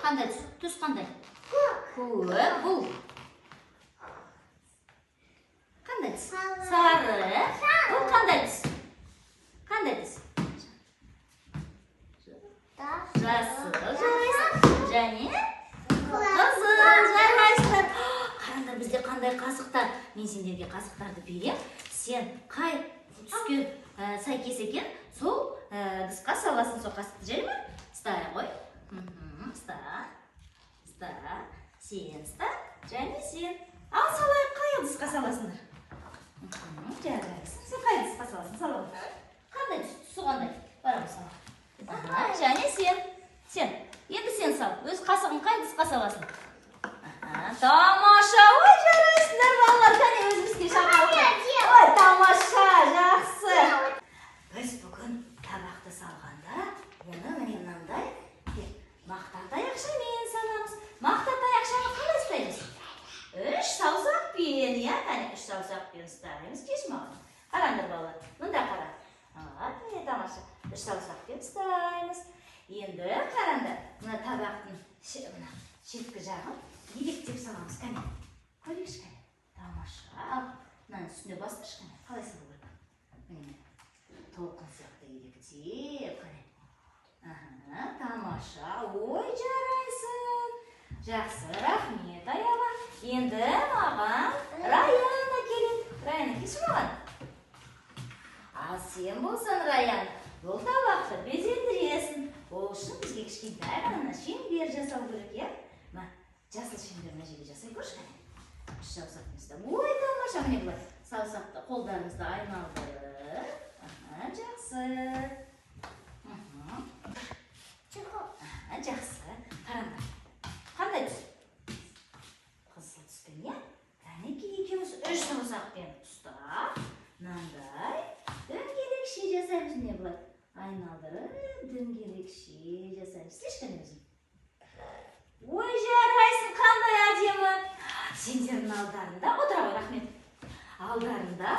Қандай түс қандай? Көк, бұл. Қандай түс? Сары. Бұл қандай түс? Қандай түс? Жасыл жарайсың. Және қызыл жарайсыңдар. Қараңдар, бізде қандай қасықтар. Мен сендерге қасықтарды берем. Сен қай түске сәйкес екен, сол ыдысқа саласың сол қасықты, жарай ма? Ұстай ғой. Ұста. Сен ұста. Және сен. Ал салайық, қай ыдысқа саласыңдар? Жарайсың. Сен қай ыдысқа саласың? Сала ғой. Қандай түсі қандай? Барам сала. Және сен. Енді сен сал. Өз қасығын қай ыдысқа саласың? Тамаша. Ой, жарайсыңдар балалар. Кәне өзімізге шақалып. Ой, тамаша, жақсы. Біз бүгін табақты салғанда, оны міне мынандай мақта таяқшамен саламыз. Мақта таяқшаны қалай ұстаймыз? 3 саусақпен, иә, кәне 3 саусақпен ұстаймыз. Кеш маған. Қараңдар балалар. Мұнда қара. Міне тамаша. 3 саусақпен ұстаймыз. Енді қараңдар. Мына табақтың шеткі жағын електеп саламыз. Кәне. Көрейікші кәне. Тамаша. Мынаның үстіне бастыршы кәне. Қалай салу керек? Міне. Толқын сияқты електеп. Кәне. Тамаша. Ой, жарайсың. Жақсы, рахмет, аяла. Енді маған Раяна келеді. Раяна, келші маған. Ал сен болсын, Раяна, бұл табақты безендіресің. Ол үшін бізге кішкентай ғана шеңбер жасау керек, иә? Жасыл шеңбер мына жерге жасай көрші кәне. 3 саусақпен. Ой, тамаша, міне былай. Саусақты қолдарымызды айналдырып. Жақсы. Жақсы. Қараңдар. Қандай түс? Қызыл түспен, иә? Кәнеки екеуміз 3 саусақпен ұстап, мынандай дөңгелекше жасаймыз. Не былай? Айналдырып, дөңгелекше жасаймыз. Істеші кәне өзім. Ой, жарайсың, қандай әдемі. Сендердің алдарында, отыра ғой, рахмет. Алдарында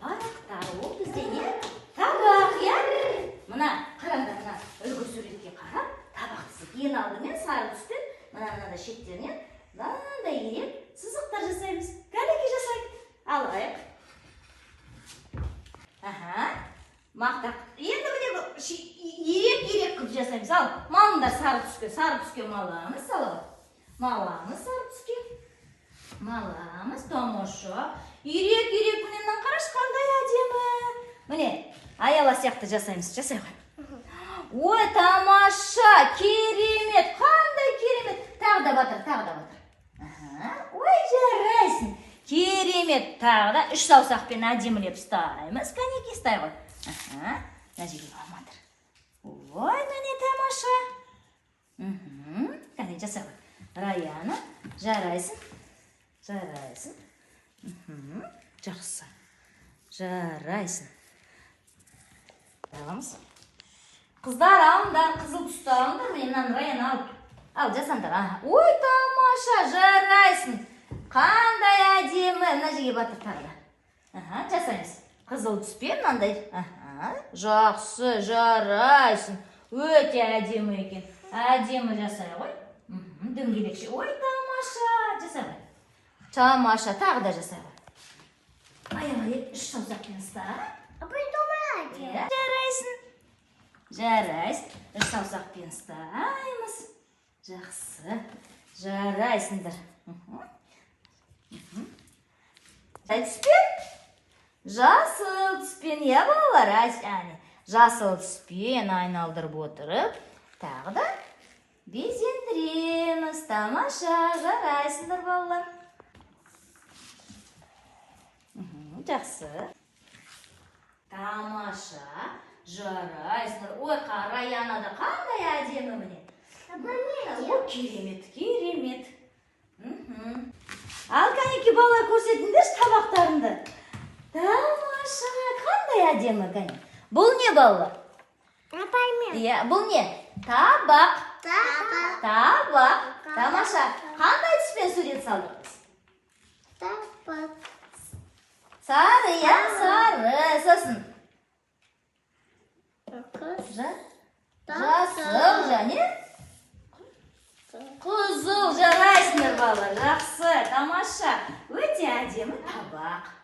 парақтар, ол бізде не? Табақ, иә? Мына, қараңдар, мына үлгі суретке қарап, табақты ең алдымен сары түспен, мынандай шеттерінен, мынандай ерек сызықтар жасаймыз. Кәнеки жасайық. Алайық. Мақтақ. Енді міне ерек қып жасаймыз. Ал, малындар сары түске маламыз, салауат. Маламыз сары түске. Маламыз, тамаша. Ерек мінемнен қараш, қандай әдемі. Міне, аяла сияқты жасаймыз. Жасай ғой. Ой, тамаша, керемет. Қандай керемет. Тағы да батыр. Ой, жарайсың. Керемет. Тағы да 3 саусақпен әдемілеп ұстаймыз. Кәнеки ұстай ғой. Мына жерге алмадыр. Ой, міне тамаша. Кәне жасай ғой. Раяна, жарайсың. Жақсы. Жарайсың. Аламыз. Қыздар, алыңдар, қызыл түсті алыңдар. Міне мынаны Раяна алып. Ал, жасаңдар. Ой, тамаша, жарайсың. Қандай әдемі. Мына жерге батыр тағы да. Жасаймыз. Қызыл түспен мынандай. Жақсы, жарайсың. Өте әдемі екен. Әдемі жасай ғой. Дөңгелекше. Ой, тамаша. Жасай ғой. Тамаша, тағы да жасай ғой. Аяла, 3 саусақпен ұста. Жарайсың. Жарайсың. 3 саусақпен ұстаймыз. Жақсы. Жарайсыңдар. Түспен? Жасыл түспен, иә балалар? Жасыл түспен айналдырып отырып, тағы да безендіреміз. Тамаша, жарайсыңдар балалар. Жақсы. Тамаша, жарайсыңдар. Ой, Раянада қандай әдемі міне. Ой, керемет. Ал кәнеки балалар көрсетіңдерші табақтарыңды. Тамаша, қандай әдемі кәне. Бұл не балалар? Бұл не? Табақ. Тамаша, қандай түспен сурет салдық біз? Табақ. Сары, иә? Сары. Сосын? Жасыл және? жарайсыңдар балалар, жақсы, тамаша. Өте әдемі табақ.